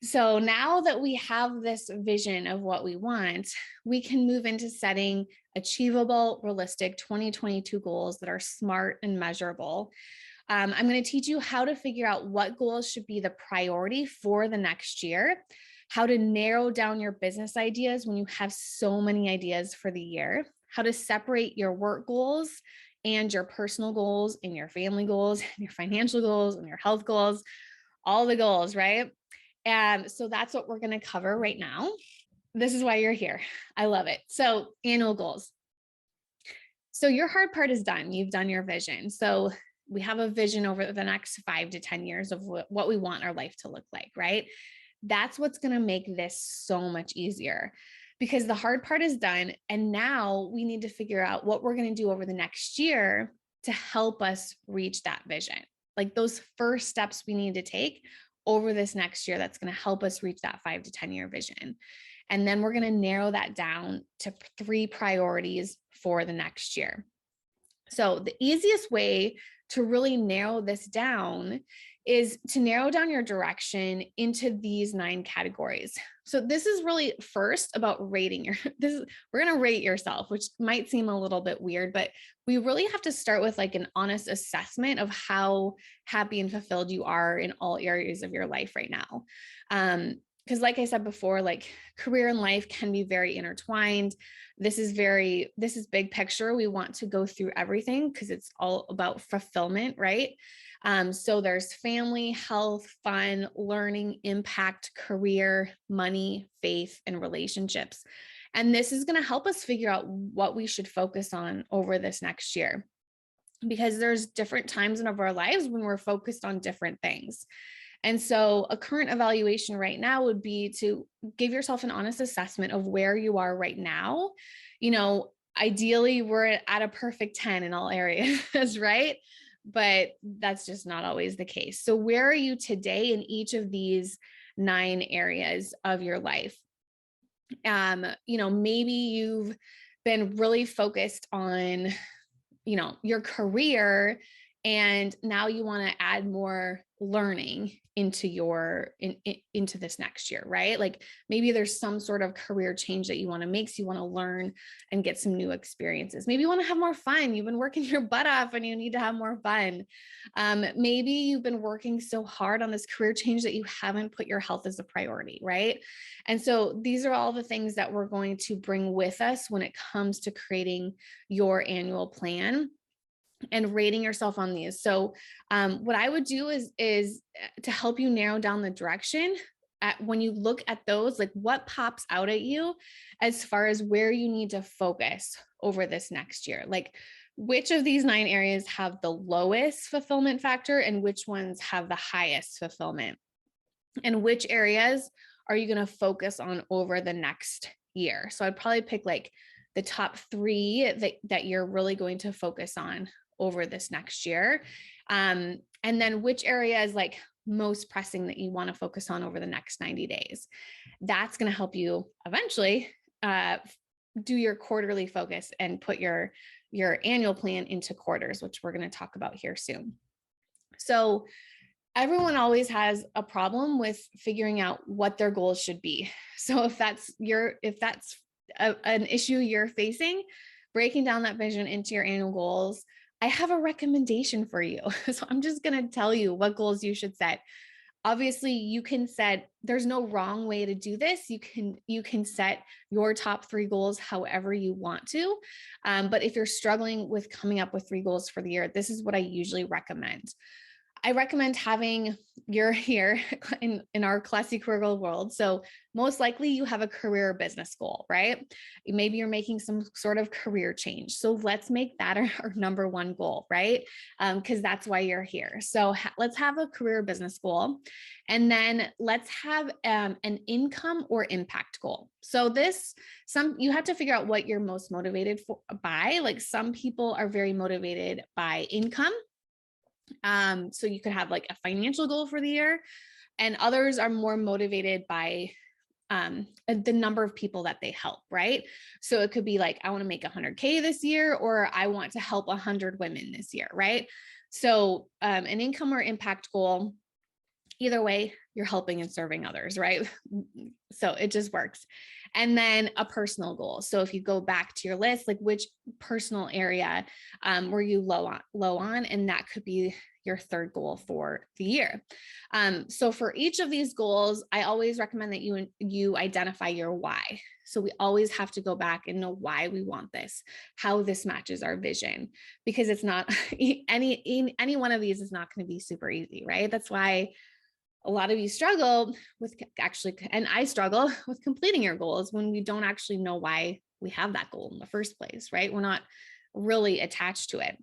So now that we have this vision of what we want, we can move into setting achievable, realistic 2022 goals that are smart and measurable. I'm going to teach you how to figure out what goals should be the priority for the next year, how to narrow down your business ideas when you have so many ideas for the year, how to separate your work goals and your personal goals and your family goals, and your financial goals and your health goals, all the goals, right? And so that's what we're going to cover right now. This is why you're here. I love it. So, annual goals. So, your hard part is done. You've done your vision. So, we have a vision over the next 5 to 10 years of what we want our life to look like, right? That's what's going to make this so much easier because the hard part is done. And now we need to figure out what we're going to do over the next year to help us reach that vision. Like those first steps we need to take over this next year that's going to help us reach that 5 to 10 year vision. And then we're going to narrow that down to 3 priorities for the next year. So the easiest way to really narrow this down is to narrow down your direction into these 9 categories. So this is really first about rating we're going to rate yourself, which might seem a little bit weird, but we really have to start with like an honest assessment of how happy and fulfilled you are in all areas of your life right now. Because like I said before, like career and life can be very intertwined. This is big picture. We want to go through everything because it's all about fulfillment, right? So there's family, health, fun, learning, impact, career, money, faith, and relationships. And this is going to help us figure out what we should focus on over this next year, because there's different times in our lives when we're focused on different things. And so a current evaluation right now would be to give yourself an honest assessment of where you are right now. Ideally, we're at a perfect 10 in all areas, right? But that's just not always the case. So where are you today in each of these 9 areas of your life? Maybe you've been really focused on, your career, and now you want to add more learning into this next year, right? Like maybe there's some sort of career change that you want to make. So you want to learn and get some new experiences. Maybe you want to have more fun. You've been working your butt off and you need to have more fun. Maybe you've been working so hard on this career change that you haven't put your health as a priority, right? And so these are all the things that we're going to bring with us when it comes to creating your annual plan and rating yourself on these. So what I would do is to help you narrow down the direction when you look at those, like what pops out at you as far as where you need to focus over this next year. Like which of these 9 areas have the lowest fulfillment factor and which ones have the highest fulfillment, and which areas are you going to focus on over the next year. So I'd probably pick like the top 3 that you're really going to focus on over this next year. And then which area is like most pressing that you want to focus on over the next 90 days. That's going to help you eventually do your quarterly focus and put your annual plan into quarters, which we're going to talk about here soon. So everyone always has a problem with figuring out what their goals should be. So if that's an issue you're facing, breaking down that vision into your annual goals, I have a recommendation for you. So I'm just going to tell you what goals you should set. Obviously, you can set, there's no wrong way to do this. You can set your top 3 goals however you want to. But if you're struggling with coming up with 3 goals for the year, this is what I usually recommend. I recommend having your here in our classy career goal world. So most likely you have a career business goal, right? Maybe you're making some sort of career change. So let's make that our number 1 goal, right? Because that's why you're here. So let's have a career business goal. And then let's have an income or impact goal. So you have to figure out what you're most motivated by. Like some people are very motivated by income. So you could have like a financial goal for the year, and others are more motivated by the number of people that they help, right? So it could be like, I want to make 100K this year, or I want to help 100 women this year, right? So an income or impact goal Either way, you're helping and serving others, right? So it just works. And then a personal goal. So if you go back to your list, like which personal area were you low on, and that could be your third goal for the year. So for each of these goals, I always recommend that you identify your why. So we always have to go back and know why we want this, how this matches our vision, because it's not any one of these is not going to be super easy, right? That's why a lot of you struggle with actually, and I struggle with completing your goals when we don't actually know why we have that goal in the first place, right? We're not really attached to it.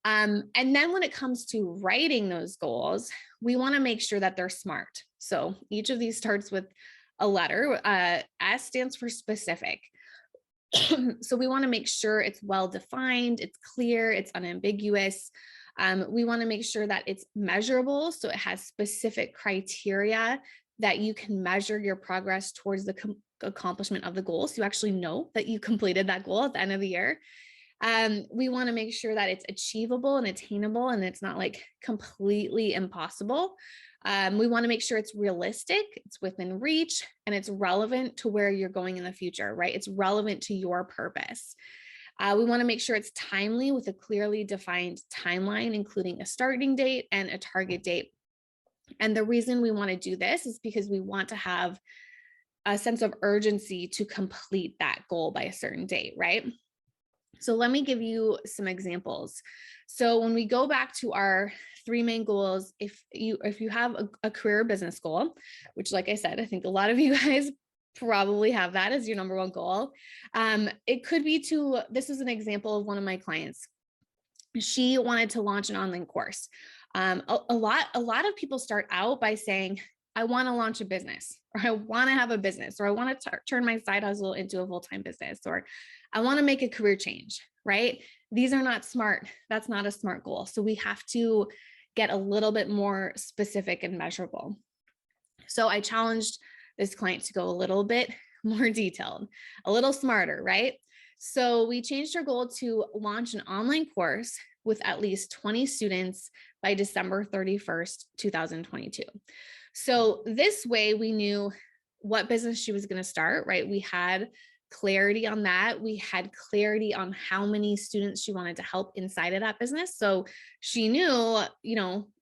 And then when it comes to writing those goals, we want to make sure that they're smart. So each of these starts with a letter. S stands for specific. So we want to make sure it's well defined, it's clear, it's unambiguous. We want to make sure that it's measurable. So it has specific criteria that you can measure your progress towards the accomplishment of the goal. So you actually know that you completed that goal at the end of the year. We want to make sure that it's achievable and attainable, and it's not like completely impossible. We want to make sure it's realistic, it's within reach, and it's relevant to where you're going in the future, right? It's relevant to your purpose. We want to make sure it's timely with a clearly defined timeline, including a starting date and a target date. And the reason we want to do this is because we want to have a sense of urgency to complete that goal by a certain date, right? So let me give you some examples. So when we go back to our three main goals, if you have a career business goal, which like I said, I think a lot of you guys probably have that as your number one goal. It could be this is an example of one of my clients. She wanted to launch an online course. A lot of people start out by saying, I want to launch a business, or I want to have a business, or I want to turn my side hustle into a full-time business, or I want to make a career change, right? These are not smart. That's not a smart goal. So we have to get a little bit more specific and measurable. So I challenged this client to go a little bit more detailed, a little smarter, right? So we changed our goal to launch an online course with at least 20 students by December 31st, 2022. So this way we knew what business she was going to start, right? We had clarity on that. We had clarity on how many students she wanted to help inside of that business. So she knew,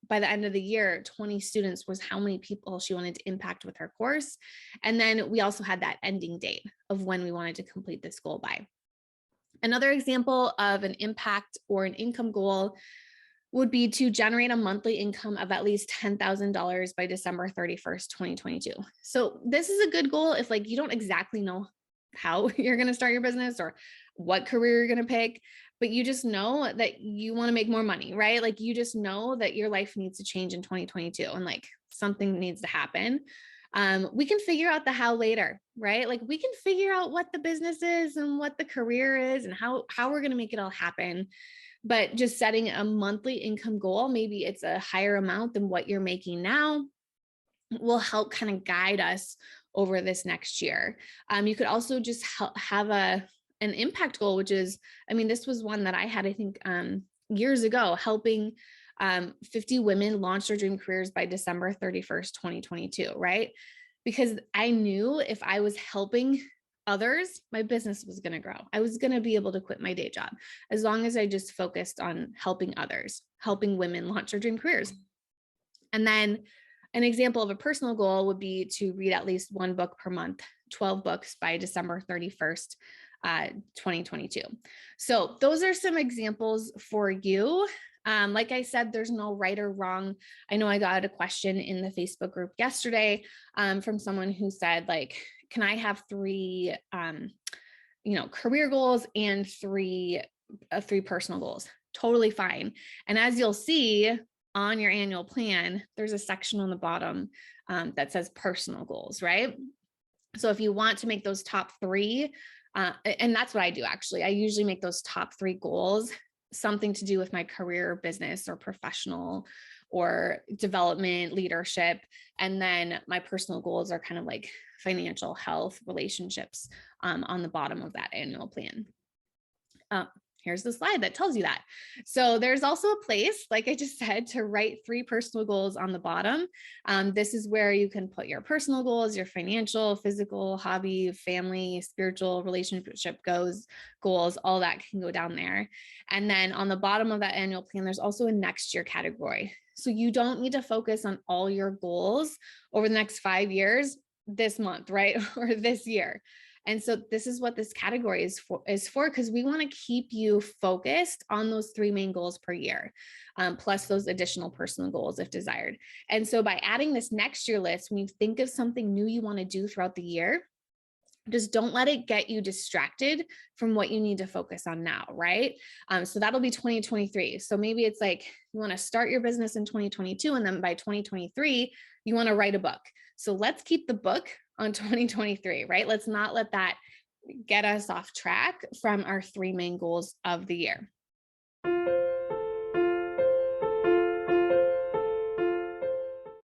by the end of the year, 20 students was how many people she wanted to impact with her course. And then we also had that ending date of when we wanted to complete this goal by. Another example of an impact or an income goal would be to generate a monthly income of at least $10,000 by December 31st, 2022. So this is a good goal if you don't exactly know how you're going to start your business or what career you're going to pick, but you just know that you want to make more money, right? You just know that your life needs to change in 2022 and something needs to happen. We can figure out the how later, right? We can figure out what the business is and what the career is and how we're going to make it all happen. But just setting a monthly income goal, maybe it's a higher amount than what you're making now, will help kind of guide us over this next year. You could also just have an impact goal, which is, this was one that I had, I think, years ago, helping 50 women launch their dream careers by December 31st, 2022, right? Because I knew if I was helping others, my business was going to grow. I was going to be able to quit my day job as long as I just focused on helping others, helping women launch their dream careers. And then an example of a personal goal would be to read at least one book per month, 12 books by December 31st, 2022. So those are some examples for you. Like I said, there's no right or wrong. I know I got a question in the Facebook group yesterday from someone who said, can I have three, career goals and three personal goals? Totally fine. And as you'll see on your annual plan, there's a section on the bottom that says personal goals, right? So if you want to make those top three, and that's what I do actually, I usually make those top three goals something to do with my career, business, or professional or development, leadership. And then my personal goals are kind of financial, health, relationships on the bottom of that annual plan. here's the slide that tells you that. So there's also a place, like I just said, to write 3 personal goals on the bottom. This is where you can put your personal goals, your financial, physical, hobby, family, spiritual, relationship goals, all that can go down there. And then on the bottom of that annual plan, there's also a next year category. So you don't need to focus on all your goals over the next 5 years this month, right? Or this year. And so this is what this category is for, because we want to keep you focused on those 3 main goals per year, plus those additional personal goals if desired. And so by adding this next year list, when you think of something new you want to do throughout the year, just don't let it get you distracted from what you need to focus on now, right? So that'll be 2023. So maybe it's like you want to start your business in 2022, and then by 2023, you want to write a book. So let's keep the book on 2023, right? Let's not let that get us off track from our 3 main goals of the year.